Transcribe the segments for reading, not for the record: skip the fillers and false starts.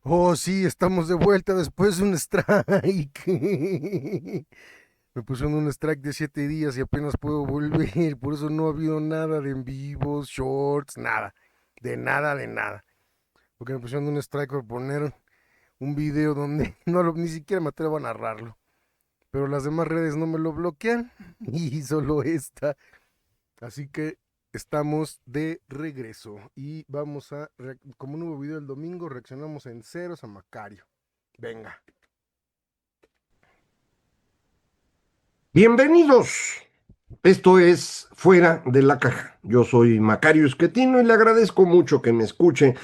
Oh, sí, estamos de vuelta después de un strike. Me pusieron un strike de 7 días y apenas puedo volver. Por eso no ha habido nada de en vivos, shorts, nada. De nada, de nada. Porque me pusieron un strike por poner un video donde ni siquiera me atrevo a narrarlo. Pero las demás redes no me lo bloquean. Y solo esta. Así que estamos de regreso. Y vamos a, como no hubo video el domingo, reaccionamos en ceros a Macario. Venga. Bienvenidos. Esto es Fuera de la Caja. Yo soy Macario Esquetino y le agradezco mucho que me escuche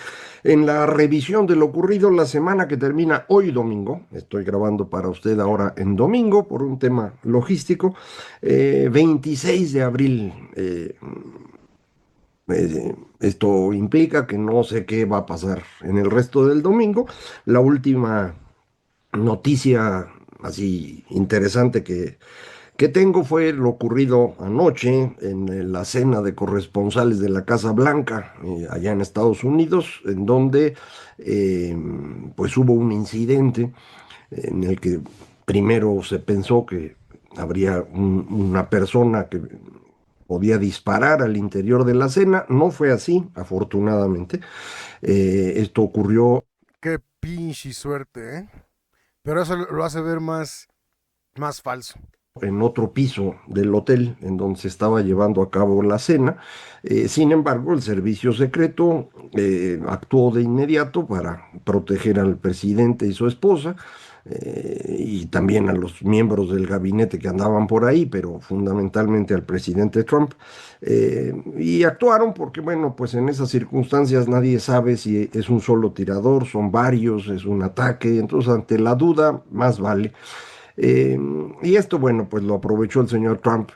en la revisión de lo ocurrido la semana que termina hoy domingo. Estoy grabando para usted ahora en domingo por un tema logístico. 26 de abril. Esto implica que no sé qué va a pasar en el resto del domingo. La última noticia así interesante que tengo fue lo ocurrido anoche en la cena de corresponsales de la Casa Blanca, allá en Estados Unidos, en donde eh, pues hubo un incidente en el que primero se pensó que habría una persona que podía disparar al interior de la cena. No fue así, afortunadamente. Esto ocurrió Qué pinche suerte, ¿eh? Pero eso lo hace ver más falso. en otro piso del hotel en donde se estaba llevando a cabo la cena. Sin embargo, el servicio secreto actuó de inmediato para proteger al presidente y su esposa, y también a los miembros del gabinete que andaban por ahí, pero fundamentalmente al presidente Trump. Y actuaron porque, bueno, pues en esas circunstancias nadie sabe si es un solo tirador, son varios, es un ataque, entonces ante la duda, más vale. Eh, y esto, bueno, pues lo aprovechó el señor Trump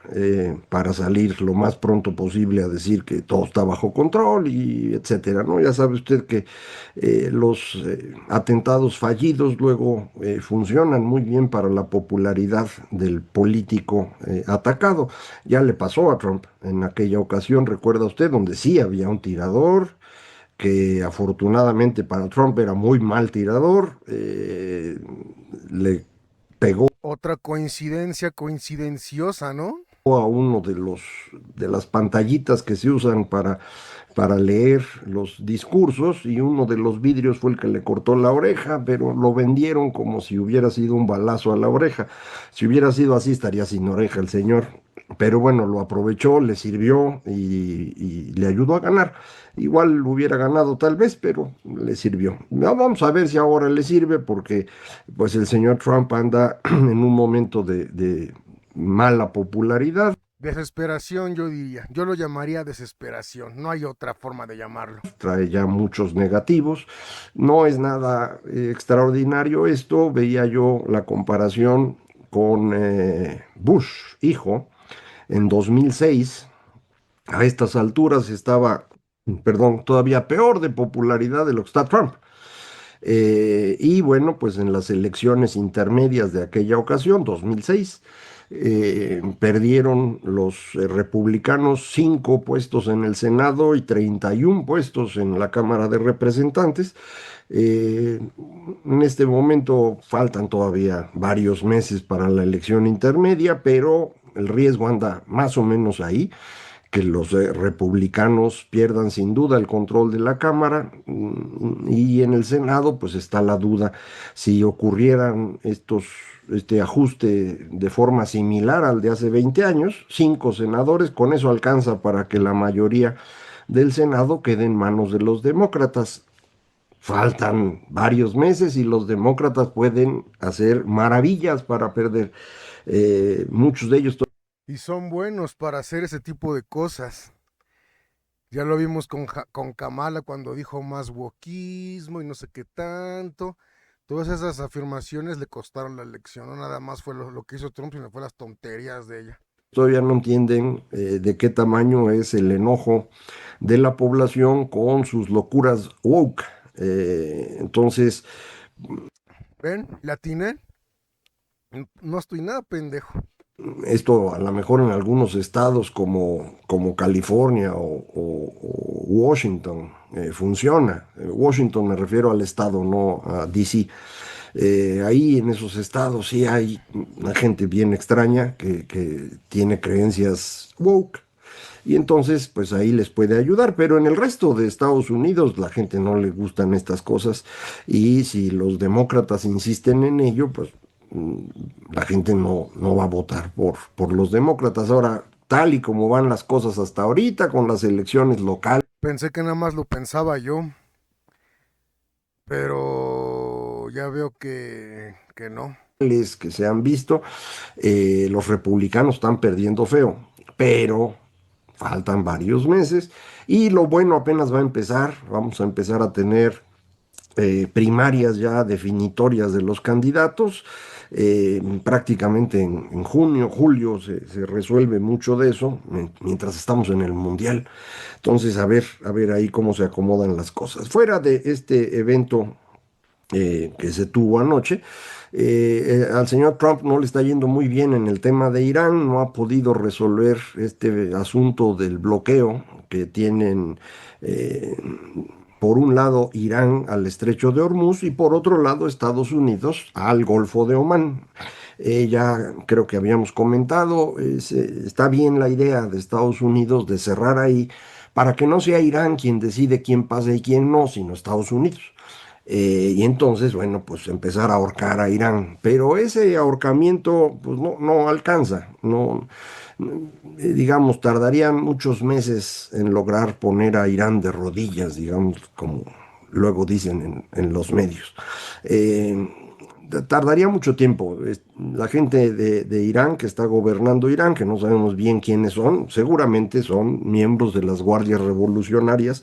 para salir lo más pronto posible a decir que todo está bajo control y etcétera, ¿no? Ya sabe usted que los atentados fallidos luego funcionan muy bien para la popularidad del político atacado. Ya le pasó a Trump en aquella ocasión, recuerda usted, donde sí había un tirador que afortunadamente para Trump era muy mal tirador, le pegó Otra coincidencia coincidenciosa, ¿no? a uno de las pantallitas que se usan para leer los discursos, y uno de los vidrios fue el que le cortó la oreja, pero lo vendieron como si hubiera sido un balazo a la oreja. Si hubiera sido así, estaría sin oreja el señor. Pero bueno, lo aprovechó, le sirvió y le ayudó a ganar. Igual hubiera ganado tal vez, pero le sirvió. Vamos a ver si ahora le sirve, porque pues el señor Trump anda en un momento de mala popularidad. Desesperación, yo diría. Yo lo llamaría desesperación. No hay otra forma de llamarlo. Trae ya muchos negativos. No es nada extraordinario esto. Veía yo la comparación con Bush, hijo, en 2006. A estas alturas estaba, perdón, todavía peor de popularidad de lo que está Trump. Y bueno, pues en las elecciones intermedias de aquella ocasión, 2006, perdieron los republicanos 5 puestos en el Senado y 31 puestos en la Cámara de Representantes. Eh, en este momento faltan todavía varios meses para la elección intermedia, pero el riesgo anda más o menos ahí, que los republicanos pierdan sin duda el control de la Cámara, y en el Senado pues está la duda si ocurrieran este ajuste de forma similar al de hace 20 años, 5 senadores, con eso alcanza para que la mayoría del Senado quede en manos de los demócratas. Faltan varios meses y los demócratas pueden hacer maravillas para perder. Muchos de ellos. Y son buenos para hacer ese tipo de cosas. Ya lo vimos con Kamala cuando dijo más wokismo y no sé qué tanto. Todas esas afirmaciones le costaron la elección. No nada más fue lo que hizo Trump, sino fue las tonterías de ella. Todavía no entienden de qué tamaño es el enojo de la población con sus locuras woke. Entonces, ¿Ven? ¿Latiné? No estoy nada pendejo. Esto a lo mejor en algunos estados como California o Washington funciona. Washington me refiero al estado, no a DC. Ahí en esos estados sí hay una gente bien extraña que tiene creencias woke. Y entonces, pues ahí les puede ayudar, pero en el resto de Estados Unidos la gente no le gustan estas cosas y si los demócratas insisten en ello, pues mm, la gente no va a votar por los demócratas. Ahora, tal y como van las cosas hasta ahorita con las elecciones locales Pensé que nada más lo pensaba yo, pero ya veo que no. que se han visto, los republicanos están perdiendo feo, pero faltan varios meses y lo bueno apenas va a empezar. Vamos a empezar a tener primarias ya definitorias de los candidatos. Prácticamente en junio, julio se resuelve mucho de eso, mientras estamos en el Mundial. Entonces, a ver ahí cómo se acomodan las cosas. Fuera de este evento que se tuvo anoche. Al señor Trump no le está yendo muy bien en el tema de Irán, no ha podido resolver este asunto del bloqueo que tienen eh, por un lado Irán al estrecho de Hormuz y por otro lado Estados Unidos al Golfo de Omán. Ya creo que habíamos comentado, está bien la idea de Estados Unidos de cerrar ahí para que no sea Irán quien decide quién pasa y quién no, sino Estados Unidos. Y entonces, bueno, pues empezar a ahorcar a Irán. Pero ese ahorcamiento, pues no alcanza. No, digamos, tardaría muchos meses en lograr poner a Irán de rodillas, digamos, como luego dicen en los medios. Eh, Tardaría mucho tiempo. La gente de Irán que está gobernando Irán, que no sabemos bien quiénes son, seguramente son miembros de las guardias revolucionarias.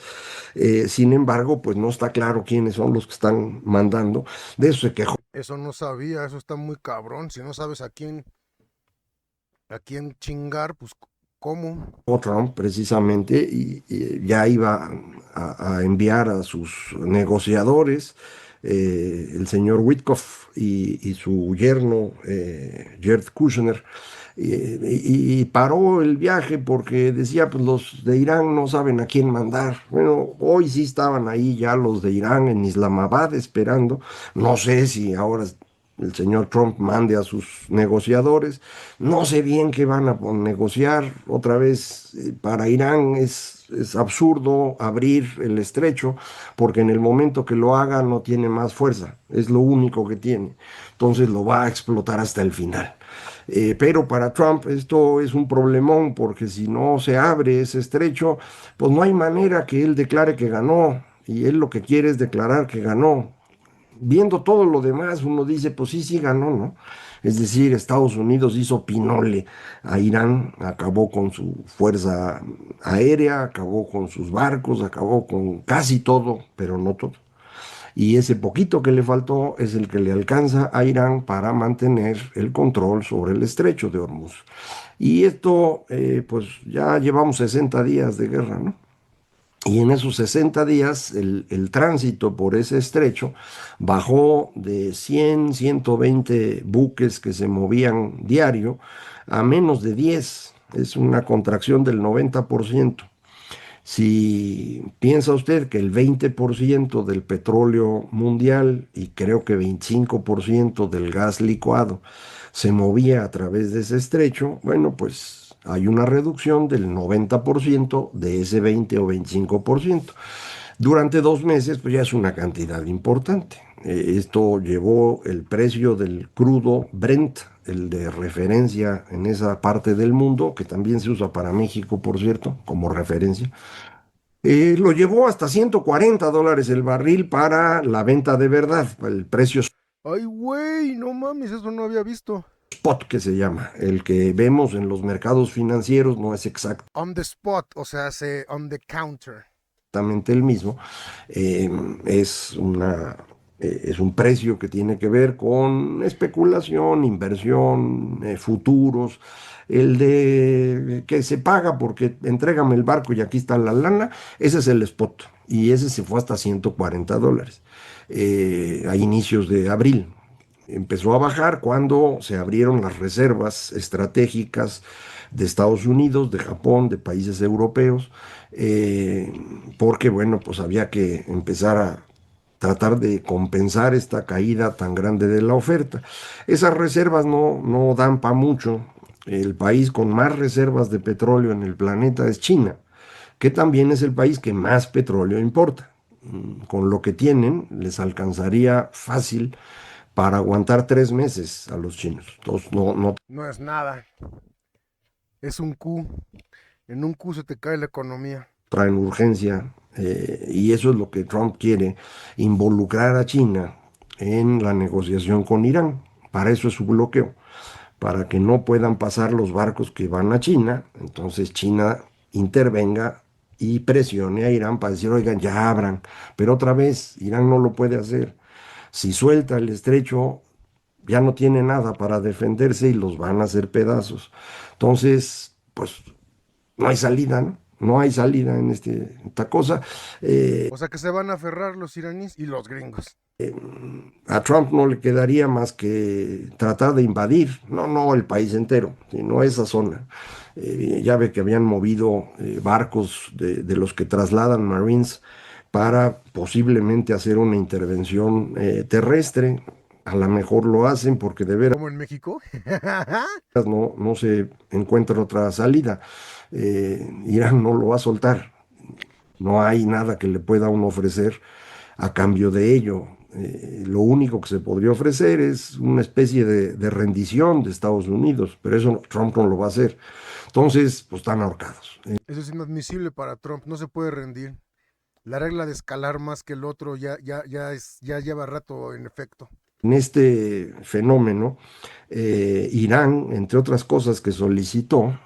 Sin embargo, pues no está claro quiénes son los que están mandando. De eso se quejó Eso no sabía, eso está muy cabrón. Si no sabes a quién chingar, pues ¿cómo? Trump precisamente y ya iba a enviar a sus negociadores, el señor Witkoff y su yerno, Jared Kushner, y paró el viaje porque decía, pues los de Irán no saben a quién mandar. Bueno, hoy sí estaban ahí ya los de Irán en Islamabad esperando. No sé si ahora el señor Trump mande a sus negociadores. No sé bien qué van a negociar. Otra vez, para Irán es absurdo abrir el estrecho porque en el momento que lo haga no tiene más fuerza. Es lo único que tiene. Entonces lo va a explotar hasta el final. Pero para Trump esto es un problemón porque si no se abre ese estrecho, pues no hay manera que él declare que ganó. Y él lo que quiere es declarar que ganó. Viendo todo lo demás, uno dice, pues sí, sí ganó, ¿no? Es decir, Estados Unidos hizo pinole a Irán, acabó con su fuerza aérea, acabó con sus barcos, acabó con casi todo, pero no todo. Y ese poquito que le faltó es el que le alcanza a Irán para mantener el control sobre el estrecho de Hormuz. Y esto, pues ya llevamos 60 días de guerra, ¿no? Y en esos 60 días el tránsito por ese estrecho bajó de 100, 120 buques que se movían diario a menos de 10. Es una contracción del 90%. Si piensa usted que el 20% del petróleo mundial y creo que 25% del gas licuado se movía a través de ese estrecho, bueno, pues hay una reducción del 90% de ese 20 o 25%. Durante 2 meses, pues ya es una cantidad importante. Esto llevó el precio del crudo Brent, el de referencia en esa parte del mundo, que también se usa para México, por cierto, como referencia, lo llevó hasta $140 el barril para la venta de verdad, el precio Ay, güey, no mames, eso no había visto. spot que se llama. El que vemos en los mercados financieros no es On the spot, o sea, on the counter. exactamente el mismo. Eh, es es un precio que tiene que ver con especulación, inversión, futuros. El de que se paga porque entrégame el barco y aquí está la lana, ese es el spot. Y ese se fue hasta $140 a inicios de abril. Empezó a bajar cuando se abrieron las reservas estratégicas de Estados Unidos, de Japón, de países europeos, eh, porque bueno, pues había que empezar a tratar de compensar esta caída tan grande de la oferta. Esas reservas no dan para mucho. El país con más reservas de petróleo en el planeta es China, que también es el país que más petróleo importa. Con lo que tienen, les alcanzaría fácil para aguantar 3 meses a los chinos. Entonces no No es nada, es un Q. En un Q se te cae la economía. traen urgencia, y eso es lo que Trump quiere, involucrar a China en la negociación con Irán. Para eso es su bloqueo, para que no puedan pasar los barcos que van a China. Entonces China intervenga y presione a Irán para decir, oigan, ya abran. Pero otra vez, Irán no lo puede hacer. Si suelta el estrecho, ya no tiene nada para defenderse y los van a hacer pedazos. Entonces, pues no hay salida, ¿no? No hay salida en esta cosa. O sea que se van a aferrar los iraníes y los gringos. A Trump no le quedaría más que tratar de invadir, no el país entero, sino esa zona. Ya ve que habían movido barcos de los que trasladan Marines para posiblemente hacer una intervención terrestre. A lo mejor lo hacen porque de veras Como en México. no se encuentra otra salida. Irán no lo va a soltar. No hay nada que le pueda uno ofrecer a cambio de ello. Lo único que se podría ofrecer es una especie de rendición de Estados Unidos, pero eso Trump no lo va a hacer. Entonces, pues están ahorcados. Eso es inadmisible para Trump, no se puede rendir. La regla de escalar más que el otro ya lleva rato en efecto. En este fenómeno, Irán, entre otras cosas que solicitó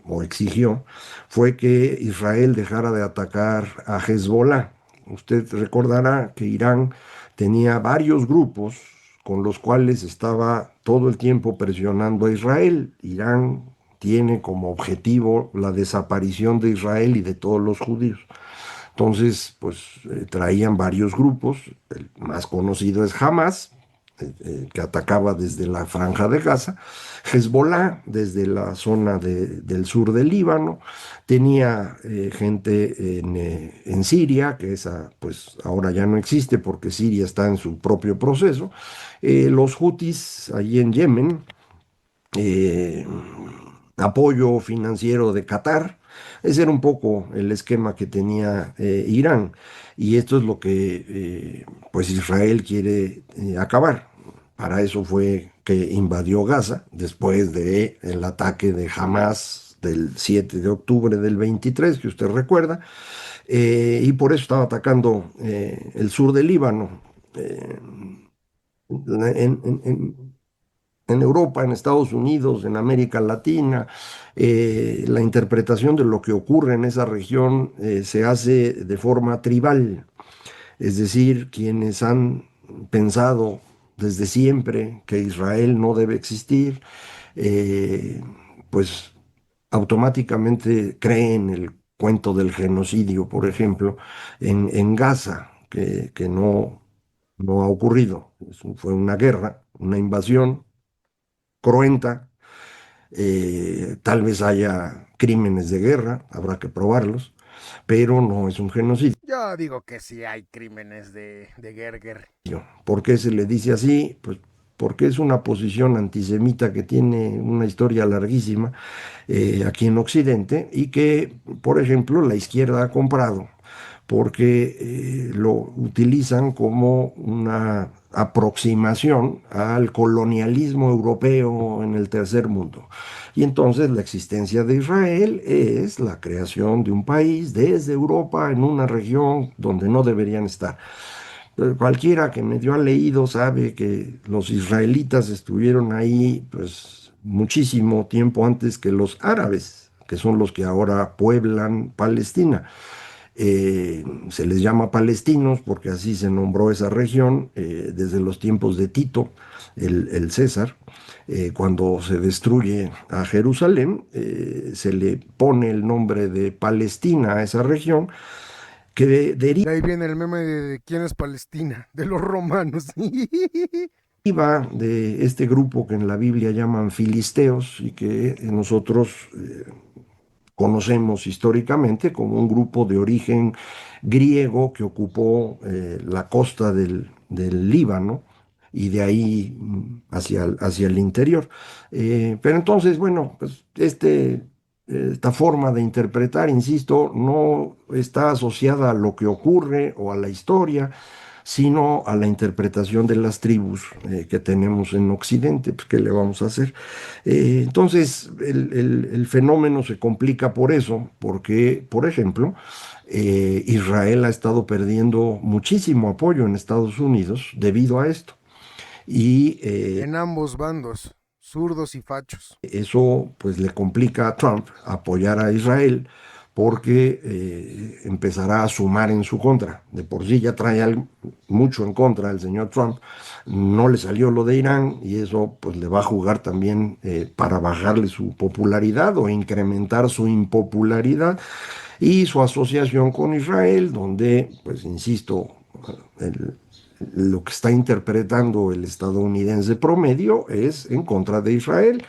o exigió, fue que Israel dejara de atacar a Hezbollah. Usted recordará que Irán tenía varios grupos con los cuales estaba todo el tiempo presionando a Israel. Irán tiene como objetivo la desaparición de Israel y de todos los judíos. Entonces, pues traían varios grupos, el más conocido es Hamas, que atacaba desde la Franja de Gaza, Hezbollah desde la zona del sur del Líbano, tenía gente en Siria, que esa pues ahora ya no existe porque Siria está en su propio proceso, los Hutis allí en Yemen, eh, apoyo financiero de Qatar. Ese era un poco el esquema que tenía Irán, y esto es lo que pues Israel quiere acabar. Para eso fue que invadió Gaza después del ataque de Hamas del 7 de octubre del 23, que usted recuerda, y por eso estaba atacando el sur del Líbano. eh, en, en- en- en Europa, en Estados Unidos, en América Latina, la interpretación de lo que ocurre en esa región se hace de forma tribal, es decir, quienes han pensado desde siempre que Israel no debe existir, eh, pues automáticamente creen el cuento del genocidio, por ejemplo, en Gaza, que no ha ocurrido. Fue una guerra, una invasión cruenta. Tal vez haya crímenes de guerra, habrá que probarlos, pero no es un genocidio. Yo digo que sí hay crímenes de Gerger. ¿Por qué se le dice así? Pues porque es una posición antisemita que tiene una historia larguísima aquí en Occidente, y que, por ejemplo, la izquierda ha comprado porque lo utilizan como una aproximación al colonialismo europeo en el tercer mundo. Y entonces la existencia de Israel es la creación de un país desde Europa en una región donde no deberían estar. Cualquiera que medio ha leído sabe que los israelitas estuvieron ahí pues muchísimo tiempo antes que los árabes, que son los que ahora pueblan Palestina. Se les llama palestinos porque así se nombró esa región desde los tiempos de Tito, el César. Cuando se destruye a Jerusalén, se le pone el nombre de Palestina a esa región, que deriva De ahí viene el meme de quién es Palestina, de los romanos. iba de este grupo que en la Biblia llaman filisteos y que nosotros conocemos históricamente como un grupo de origen griego que ocupó la costa del Líbano y de ahí hacia el interior. Pero entonces, bueno, pues esta forma de interpretar, insisto, no está asociada a lo que ocurre o a la historia, sino a la interpretación de las tribus que tenemos en Occidente. Pues, ¿qué le vamos a hacer? Entonces, el fenómeno se complica por eso, porque, por ejemplo, Israel ha estado perdiendo muchísimo apoyo en Estados Unidos debido a esto. Y En ambos bandos, zurdos y fachos. eso pues le complica a Trump apoyar a Israel porque empezará a sumar en su contra. De por sí ya trae mucho en contra el señor Trump. No le salió lo de Irán y eso pues le va a jugar también para bajarle su popularidad o incrementar su impopularidad y su asociación con Israel, donde pues insisto, el, lo que está interpretando el estadounidense promedio es en contra de Israel.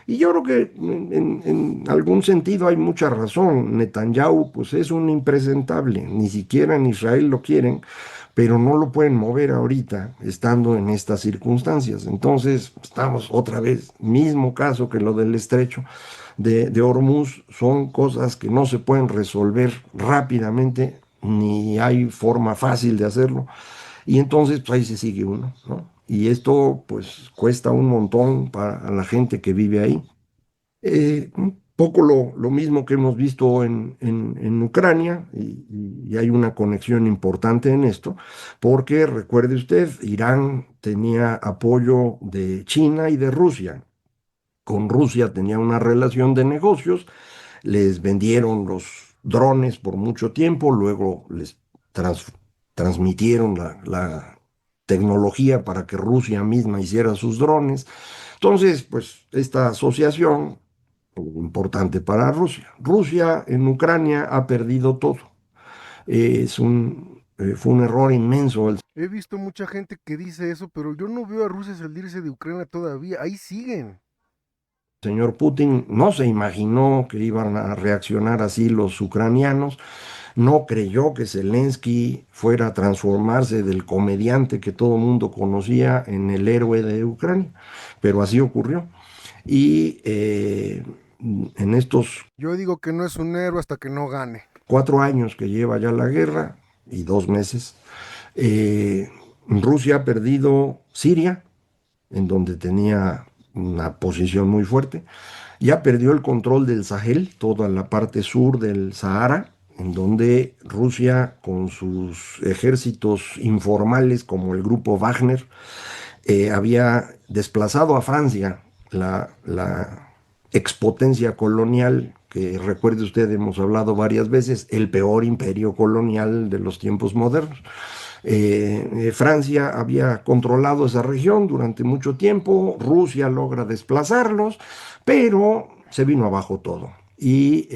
Y yo creo que en algún sentido hay mucha razón. Netanyahu pues es un impresentable, ni siquiera en Israel lo quieren, pero no lo pueden mover ahorita estando en estas circunstancias. Entonces estamos otra vez, mismo caso que lo del estrecho de Hormuz, son cosas que no se pueden resolver rápidamente, ni hay forma fácil de hacerlo. Y entonces, pues ahí se sigue uno, ¿no? Y esto, pues, cuesta un montón para la gente que vive ahí. Un poco lo mismo que hemos visto en Ucrania, y hay una conexión importante en esto, porque recuerde usted, Irán tenía apoyo de China y de Rusia. Con Rusia tenía una relación de negocios, les vendieron los drones por mucho tiempo, luego les trans- transmitieron la tecnología para que Rusia misma hiciera sus drones. Entonces, pues esta asociación, importante para Rusia. Rusia en Ucrania ha perdido todo. Fue un error inmenso el He visto mucha gente que dice eso, pero yo no veo a Rusia salirse de Ucrania todavía. Ahí siguen. señor Putin. No se imaginó que iban a reaccionar así los ucranianos. No creyó que Zelensky fuera a transformarse del comediante que todo el mundo conocía en el héroe de Ucrania, pero así ocurrió. Y en estos Yo digo que no es un héroe hasta que no gane. 4 años que lleva ya la guerra y 2 meses, eh, Rusia ha perdido Siria, en donde tenía una posición muy fuerte. Ya perdió el control del Sahel, toda la parte sur del Sahara, en donde Rusia, con sus ejércitos informales como el grupo Wagner, había desplazado a Francia, la expotencia colonial, que recuerde usted, hemos hablado varias veces, el peor imperio colonial de los tiempos modernos. Francia había controlado esa región durante mucho tiempo, Rusia logra desplazarlos, pero se vino abajo todo. Y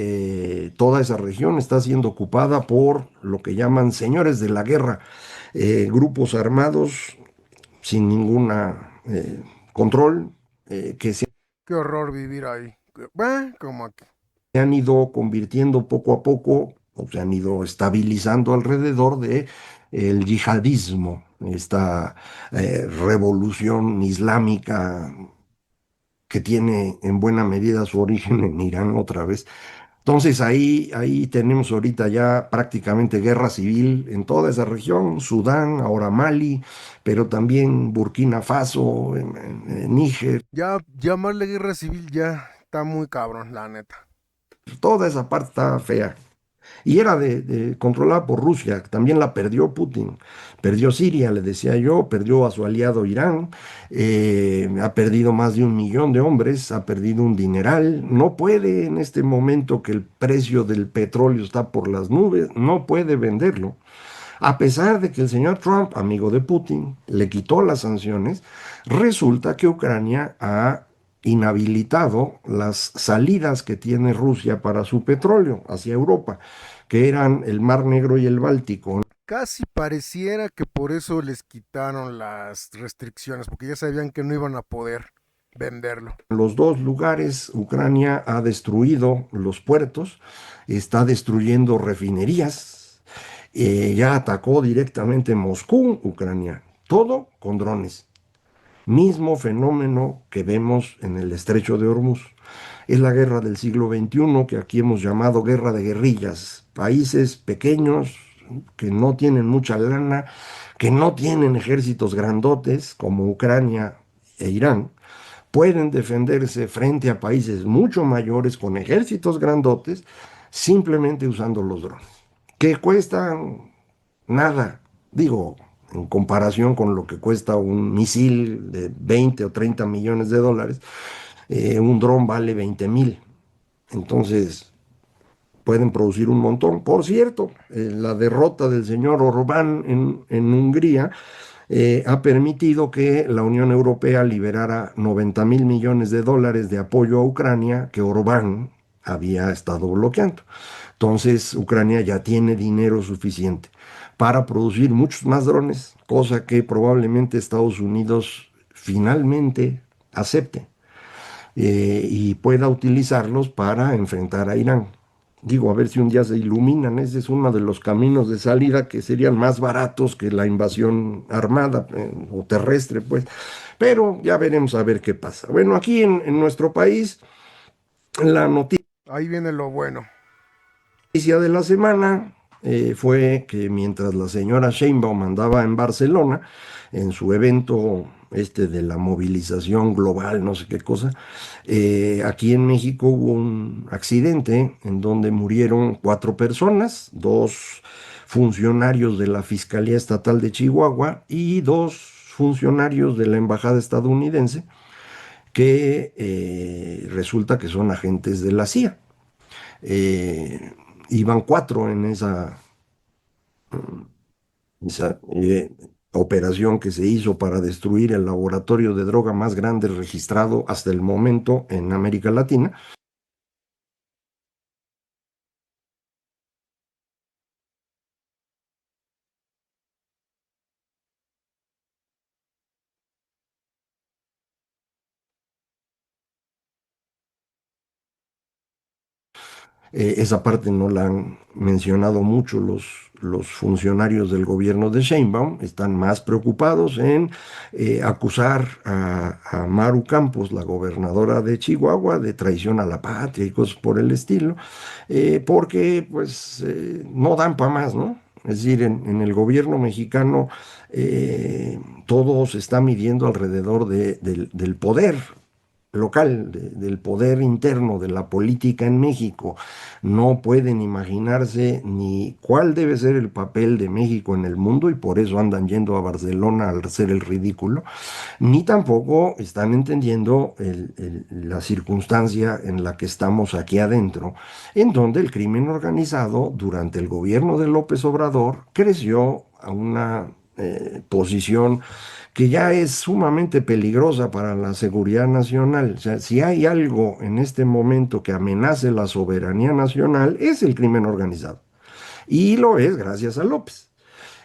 toda esa región está siendo ocupada por lo que llaman señores de la guerra, grupos armados sin ninguna control, que se Qué horror vivir ahí. Bah, como aquí. han ido convirtiendo poco a poco, o se han ido estabilizando alrededor de el yihadismo, esta revolución islámica que tiene en buena medida su origen en Irán otra vez. Entonces ahí tenemos ahorita ya prácticamente guerra civil en toda esa región, Sudán, ahora Mali, pero también Burkina Faso, Níger, Llamarle guerra civil ya está muy cabrón, la neta. toda esa parte está fea. Y era controlada por Rusia, también la perdió Putin. Perdió Siria, le decía yo, perdió a su aliado Irán, ha perdido más de 1 millón de hombres, ha perdido un dineral. No puede en este momento que el precio del petróleo está por las nubes, no puede venderlo. A pesar de que el señor Trump, amigo de Putin, le quitó las sanciones, resulta que Ucrania ha inhabilitado las salidas que tiene Rusia para su petróleo hacia Europa, que eran el Mar Negro y el Báltico. Casi pareciera que por eso les quitaron las restricciones, porque ya sabían que no iban a poder venderlo. En los dos lugares, Ucrania ha destruido los puertos, está destruyendo refinerías, ya atacó directamente Moscú, Ucrania, todo con drones. Mismo fenómeno que vemos en el estrecho de Hormuz. Es la guerra del siglo XXI que aquí hemos llamado guerra de guerrillas. Países pequeños que no tienen mucha lana, que no tienen ejércitos grandotes como Ucrania e Irán, pueden defenderse frente a países mucho mayores con ejércitos grandotes simplemente usando los drones, que cuestan nada, digo, en comparación con lo que cuesta un misil de 20 o 30 millones de dólares, un dron vale 20,000. Entonces, pueden producir un montón. Por cierto, la derrota del señor Orbán en Hungría ha permitido que la Unión Europea liberara 90,000 millones de dólares de apoyo a Ucrania que Orbán había estado bloqueando. Entonces, Ucrania ya tiene dinero suficiente para producir muchos más drones, cosa que probablemente Estados Unidos finalmente acepte y pueda utilizarlos para enfrentar a Irán. Digo, a ver si un día se iluminan. Ese es uno de los caminos de salida que serían más baratos que la invasión armada o terrestre, pues. Pero ya veremos a ver qué pasa. Bueno, aquí en nuestro país, la Ahí viene lo bueno. noticia de la semana fue que mientras la señora Sheinbaum andaba en Barcelona, en su evento este de la movilización global, no sé qué cosa, aquí en México hubo un accidente en donde murieron 4 personas, dos funcionarios de la Fiscalía Estatal de Chihuahua y dos funcionarios de la Embajada estadounidense que resulta que son agentes de la CIA. Eh, Iban 4 en esa operación que se hizo para destruir el laboratorio de droga más grande registrado hasta el momento en América Latina. Esa parte no la han mencionado mucho los funcionarios del gobierno de Sheinbaum. Están más preocupados en acusar a Maru Campos, la gobernadora de Chihuahua, de traición a la patria y cosas por el estilo, porque pues no dan para más, ¿no? Es decir, en el gobierno mexicano todo se está midiendo alrededor del poder local, del poder interno de la política en México. No pueden imaginarse ni cuál debe ser el papel de México en el mundo y por eso andan yendo a Barcelona al hacer el ridículo, ni tampoco están entendiendo la circunstancia en la que estamos aquí adentro, en donde el crimen organizado durante el gobierno de López Obrador creció a una posición que ya es sumamente peligrosa para la seguridad nacional. O sea, si hay algo en este momento que amenace la soberanía nacional, es el crimen organizado. Y lo es gracias a López.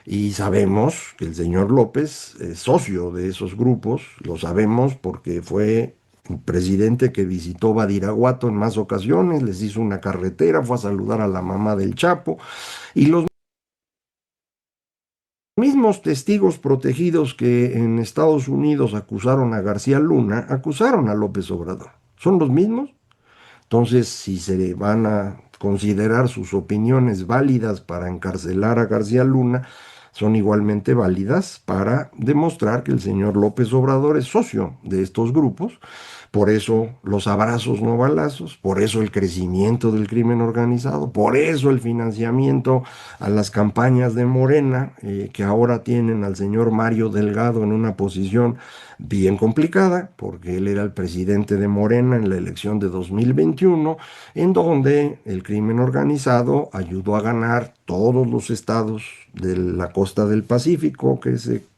Y sabemos que el señor López es socio de esos grupos, lo sabemos porque fue un presidente que visitó Badiraguato en más ocasiones, les hizo una carretera, fue a saludar a la mamá del Chapo, y los mismos testigos protegidos que en Estados Unidos acusaron a García Luna, acusaron a López Obrador. ¿Son los mismos? Entonces, si se van a considerar sus opiniones válidas para encarcelar a García Luna, son igualmente válidas para demostrar que el señor López Obrador es socio de estos grupos. Por eso los abrazos no balazos, por eso el crecimiento del crimen organizado, por eso el financiamiento a las campañas de Morena, que ahora tienen al señor Mario Delgado en una posición bien complicada, porque él era el presidente de Morena en la elección de 2021, en donde el crimen organizado ayudó a ganar todos los estados de la costa del Pacífico que se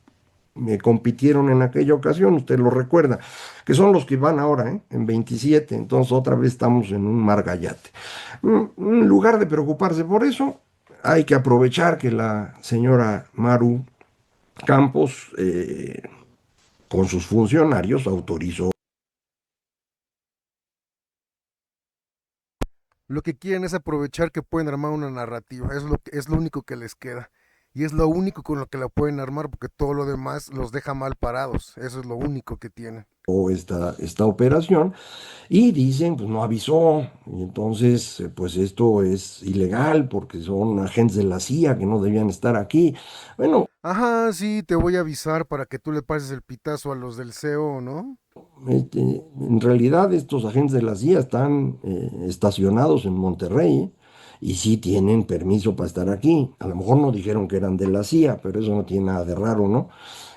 compitieron en aquella ocasión, usted lo recuerda, que son los que van ahora, en 27, entonces otra vez estamos en un margallate. En lugar de preocuparse por eso, hay que aprovechar que la señora Maru Campos, con sus funcionarios, autorizó. Lo que quieren es aprovechar que pueden armar una narrativa, es lo único que les queda. Y es lo único con lo que la pueden armar porque todo lo demás los deja mal parados. Eso es lo único que tienen. Esta operación y dicen, pues no avisó, y entonces, pues esto es ilegal porque son agentes de la CIA que no debían estar aquí. Bueno, Ajá, sí, te voy a avisar para que tú le pases el pitazo a los del CEO, ¿no? en realidad estos agentes de la CIA están estacionados en Monterrey, y sí tienen permiso para estar aquí. A lo mejor no dijeron que eran de la CIA, pero eso no tiene nada de raro, ¿no?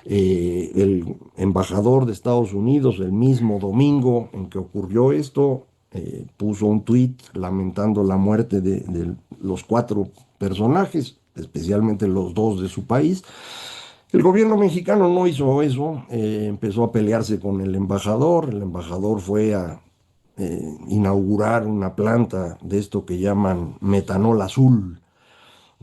El embajador de Estados Unidos, el mismo domingo en que ocurrió esto, puso un tuit lamentando la muerte de los cuatro personajes, especialmente los dos de su país. El gobierno mexicano no hizo eso, empezó a pelearse con el embajador fue a inaugurar una planta de esto que llaman metanol azul,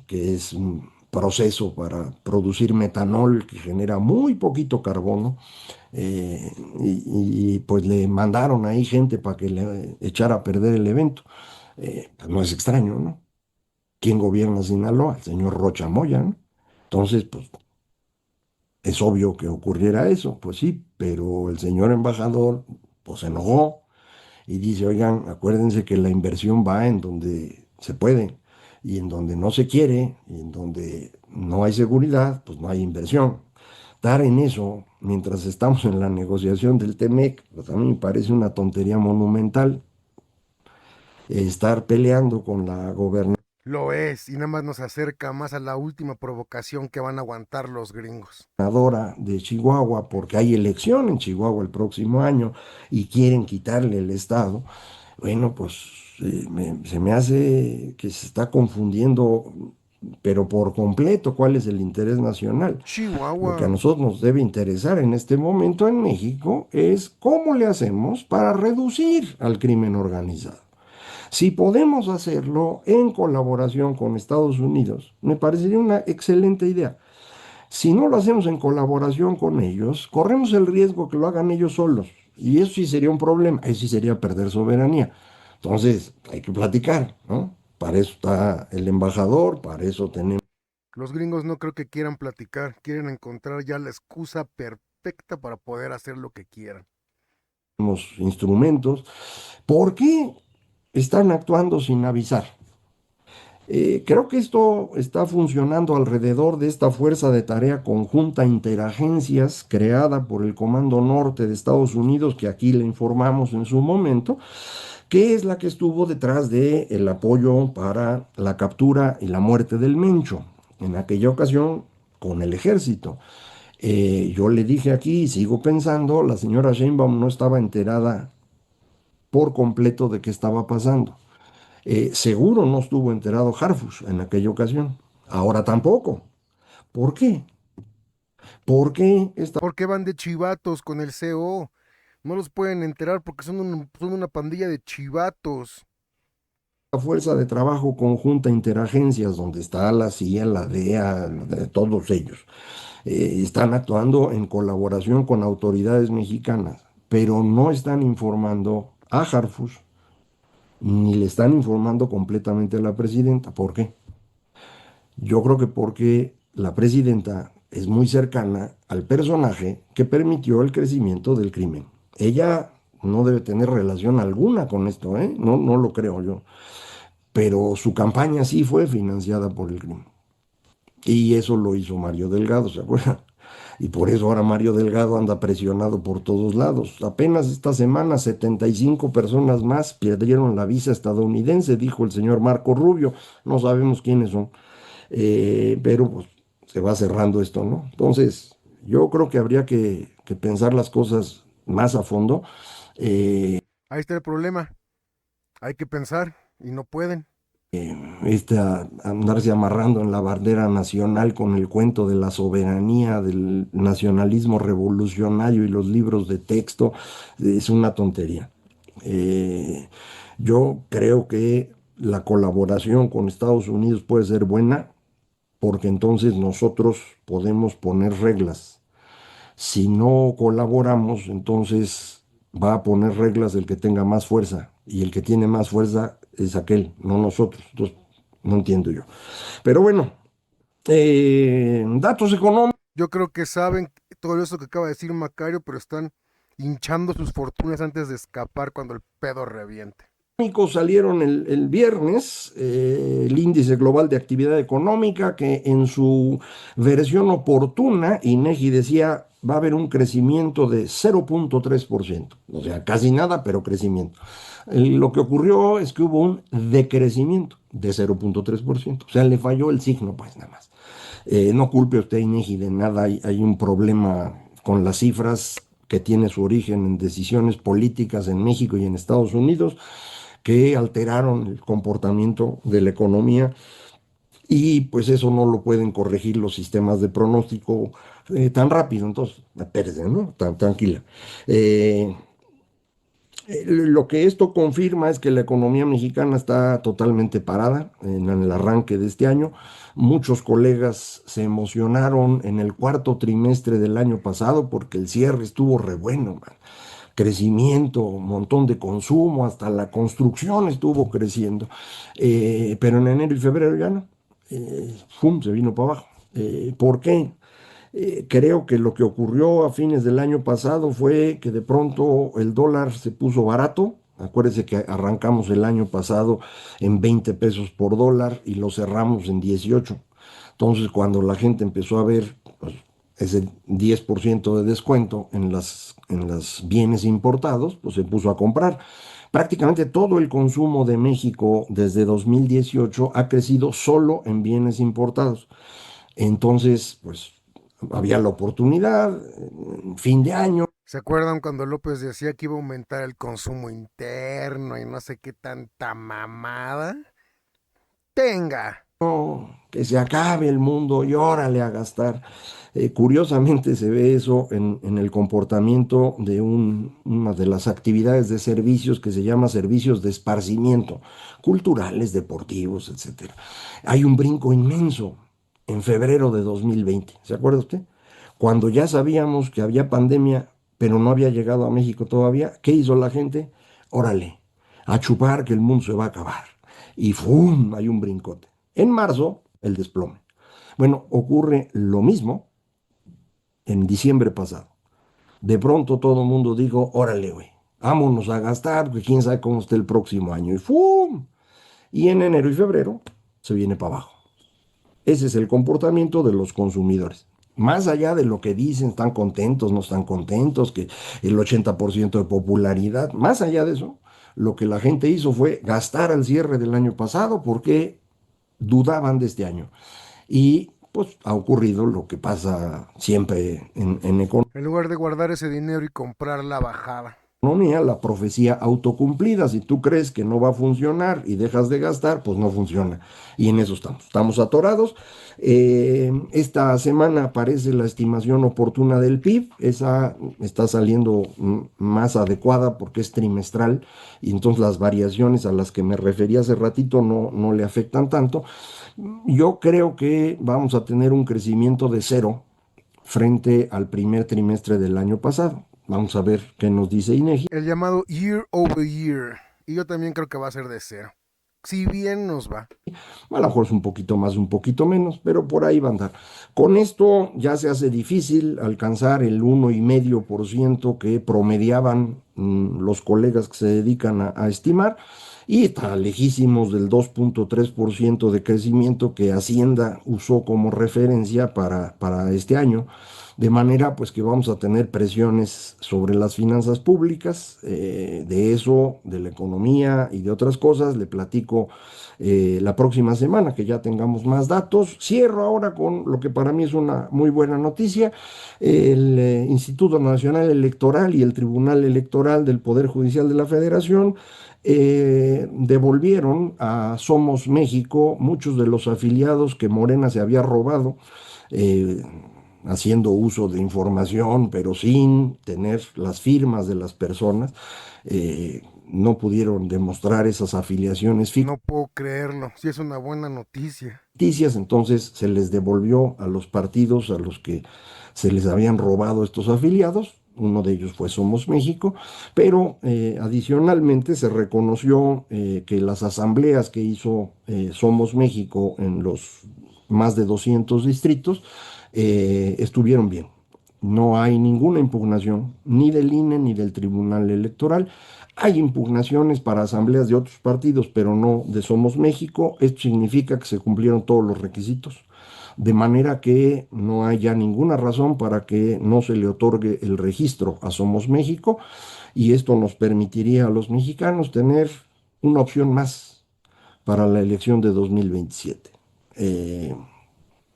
que es un proceso para producir metanol que genera muy poquito carbono, pues le mandaron ahí gente para que le echara a perder el evento. Pues no es extraño, ¿no? ¿Quién gobierna Sinaloa? El señor Rocha Moya, ¿no? Entonces, pues es obvio que ocurriera eso, pues sí, pero el señor embajador pues se enojó y dice, oigan, acuérdense que la inversión va en donde se puede y en donde no se quiere y en donde no hay seguridad, pues no hay inversión. Estar en eso mientras estamos en la negociación del TEMEC, pues a mí me parece una tontería monumental. Estar peleando con la Lo es, y nada más nos acerca más a la última provocación que van a aguantar los gringos. gobernadora de Chihuahua, porque hay elección en Chihuahua el próximo año y quieren quitarle el estado. Bueno, pues se me hace que se está confundiendo, pero por completo, cuál es el interés nacional. Lo que a Chihuahua. nosotros nos debe interesar en este momento en México es cómo le hacemos para reducir al crimen organizado. Si podemos hacerlo en colaboración con Estados Unidos, me parecería una excelente idea. Si no lo hacemos en colaboración con ellos, corremos el riesgo que lo hagan ellos solos. Y eso sí sería un problema, eso sí sería perder soberanía. Entonces, hay que platicar, ¿no? Para eso está el embajador, para eso tenemos Los gringos no creo que quieran platicar, quieren encontrar ya la excusa perfecta para poder hacer lo que quieran. instrumentos. ¿Por qué están actuando sin avisar? Creo que esto está funcionando alrededor de esta fuerza de tarea conjunta interagencias creada por el Comando Norte de Estados Unidos, que aquí le informamos en su momento, que es la que estuvo detrás del apoyo para la captura y la muerte del Mencho, en aquella ocasión con el ejército. Yo le dije aquí, y sigo pensando, la señora Sheinbaum no estaba enterada por completo de qué estaba pasando. Seguro no estuvo enterado Harfush en aquella ocasión. Ahora tampoco. ¿Por qué? ¿Por qué esta ¿Por qué van de chivatos con el CO? No los pueden enterar porque son una pandilla de chivatos. fuerza de trabajo conjunta interagencias, donde está la CIA, la DEA, todos ellos, están actuando en colaboración con autoridades mexicanas, pero no están informando a Harfush, ni le están informando completamente a la presidenta? ¿Por qué? Yo creo que porque la presidenta es muy cercana al personaje que permitió el crecimiento del crimen. Ella no debe tener relación alguna con esto, ¿eh? No, no lo creo yo. Pero su campaña sí fue financiada por el crimen. Y eso lo hizo Mario Delgado, ¿se acuerdan? Y por eso ahora Mario Delgado anda presionado por todos lados. Apenas esta semana 75 personas más perdieron la visa estadounidense, dijo el señor Marco Rubio. No sabemos quiénes son. Pero pues se va cerrando esto, ¿no? Entonces, yo creo que habría que pensar las cosas más a fondo. Eh, Ahí está el problema. Hay que pensar y no pueden. Andarse amarrando en la bandera nacional con el cuento de la soberanía, del nacionalismo revolucionario y los libros de texto, es una tontería. Eh, yo creo que la colaboración con Estados Unidos puede ser buena porque entonces nosotros podemos poner reglas. Si no colaboramos, entonces va a poner reglas el que tenga más fuerza y el que tiene más fuerza es aquel, no nosotros. Entonces, no entiendo yo. Pero bueno, datos económicos. Yo creo que saben todo eso que acaba de decir Macario, pero están hinchando sus fortunas antes de escapar cuando el pedo reviente. Salieron el viernes, el índice global de actividad económica, que en su versión oportuna, INEGI decía, va a haber un crecimiento de 0,3%, o sea, casi nada, pero crecimiento. Lo que ocurrió es que hubo un decrecimiento de 0,3%, o sea, le falló el signo, pues nada más. No culpe usted a INEGI de nada, hay un problema con las cifras que tiene su origen en decisiones políticas en México y en Estados Unidos que alteraron el comportamiento de la economía y pues eso no lo pueden corregir los sistemas de pronóstico tan rápido. Entonces, espérese, ¿no? Tranquila. Eh, lo que esto confirma es que la economía mexicana está totalmente parada en el arranque de este año. Muchos colegas se emocionaron en el cuarto trimestre del año pasado porque el cierre estuvo re bueno, man. Crecimiento, un montón de consumo, hasta la construcción estuvo creciendo. Pero en enero y febrero ya no. ¡Fum! Se vino para abajo. ¿Por qué? Creo que lo que ocurrió a fines del año pasado fue que de pronto el dólar se puso barato. Acuérdese que arrancamos el año pasado en 20 pesos por dólar y lo cerramos en 18. Entonces, cuando la gente empezó a ver pues, ese 10% de descuento en los bienes importados, pues se puso a comprar. Prácticamente todo el consumo de México desde 2018 ha crecido solo en bienes importados. Entonces, pues había la oportunidad, fin de año. ¿Se acuerdan cuando López decía que iba a aumentar el consumo interno y no sé qué tanta mamada? Tenga. Que se acabe el mundo y órale a gastar. Curiosamente se ve eso en el comportamiento de una de las actividades de servicios que se llama servicios de esparcimiento, culturales, deportivos, etcétera. Hay un brinco inmenso en febrero de 2020. ¿Se acuerda usted? Cuando ya sabíamos que había pandemia, pero no había llegado a México todavía, ¿qué hizo la gente? Órale, a chupar que el mundo se va a acabar. Y ¡fum! Hay un brincote. En marzo, el desplome. Bueno, ocurre lo mismo en diciembre pasado. De pronto todo el mundo dijo, órale, güey, vámonos a gastar, porque quién sabe cómo esté el próximo año. Y ¡fum! Y en enero y febrero se viene para abajo. Ese es el comportamiento de los consumidores. Más allá de lo que dicen, están contentos, no están contentos, que el 80% de popularidad, más allá de eso, lo que la gente hizo fue gastar al cierre del año pasado porque dudaban de este año. Y pues ha ocurrido lo que pasa siempre en En lugar de guardar ese dinero y comprar la bajada. economía, la profecía autocumplida. Si tú crees que no va a funcionar y dejas de gastar, pues no funciona. Y en eso estamos. Estamos atorados. Esta semana aparece la estimación oportuna del PIB. Esa está saliendo más adecuada porque es trimestral y entonces las variaciones a las que me refería hace ratito no le afectan tanto. Yo creo que vamos a tener un crecimiento de cero frente al primer trimestre del año pasado. Vamos a ver qué nos dice INEGI. El llamado year over year. Y yo también creo que va a ser de cero. Si bien nos va. A lo mejor es un poquito más, un poquito menos, pero por ahí va a andar. Con esto ya se hace difícil alcanzar el 1,5% que promediaban los colegas que se dedican a estimar y está lejísimos del 2,3% de crecimiento que Hacienda usó como referencia para este año. De manera pues que vamos a tener presiones sobre las finanzas públicas, de eso, de la economía y de otras cosas. Le platico la próxima semana que ya tengamos más datos. Cierro ahora con lo que para mí es una muy buena noticia. El Instituto Nacional Electoral y el Tribunal Electoral del Poder Judicial de la Federación devolvieron a Somos México muchos de los afiliados que Morena se había robado. eh, Haciendo uso de información, pero sin tener las firmas de las personas. no pudieron demostrar esas afiliaciones No puedo creerlo. Sí, es una buena noticia. ficticias, entonces se les devolvió a los partidos a los que se les habían robado estos afiliados. Uno de ellos fue Somos México, pero adicionalmente se reconoció que las asambleas que hizo Somos México en los más de 200 distritos estuvieron bien. No hay ninguna impugnación, ni del INE ni del Tribunal Electoral. Hay impugnaciones para asambleas de otros partidos, pero no de Somos México. Esto significa que se cumplieron todos los requisitos, de manera que no haya ninguna razón para que no se le otorgue el registro a Somos México, y esto nos permitiría a los mexicanos tener una opción más para la elección de 2027. Eh,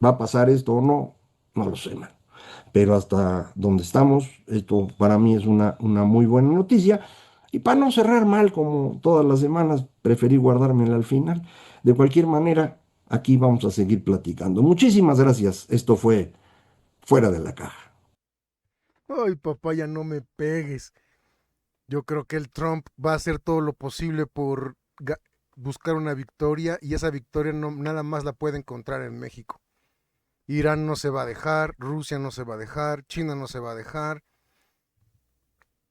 ¿Va a pasar esto o no? No lo sé, man. Pero hasta donde estamos, esto para mí es una muy buena noticia. Y para no cerrar mal como todas las semanas, preferí guardármela al final. De cualquier manera, aquí vamos a seguir platicando. Muchísimas gracias. Esto fue Fuera de la Caja. Ay, papá, ya no me pegues. Yo creo que el Trump va a hacer todo lo posible por buscar una victoria y esa victoria no, nada más la puede encontrar en México. Irán no se va a dejar, Rusia no se va a dejar, China no se va a dejar.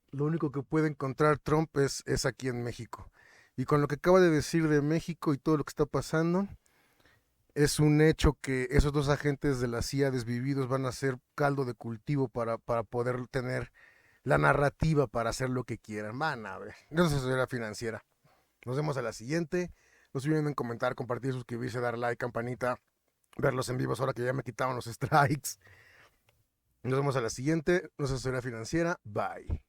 Lo único que puede encontrar Trump es aquí en México. Y con lo que acaba de decir de México y todo lo que está pasando, es un hecho que esos dos agentes de la CIA desvividos van a ser caldo de cultivo para poder tener la narrativa para hacer lo que quieran. Van a ver. No es asesoría financiera. Nos vemos a la siguiente. No se olviden en comentar, compartir, suscribirse, dar like, campanita, verlos en vivos ahora que ya me quitaban los strikes. Nos vemos a la siguiente. No es asesoría financiera. Bye.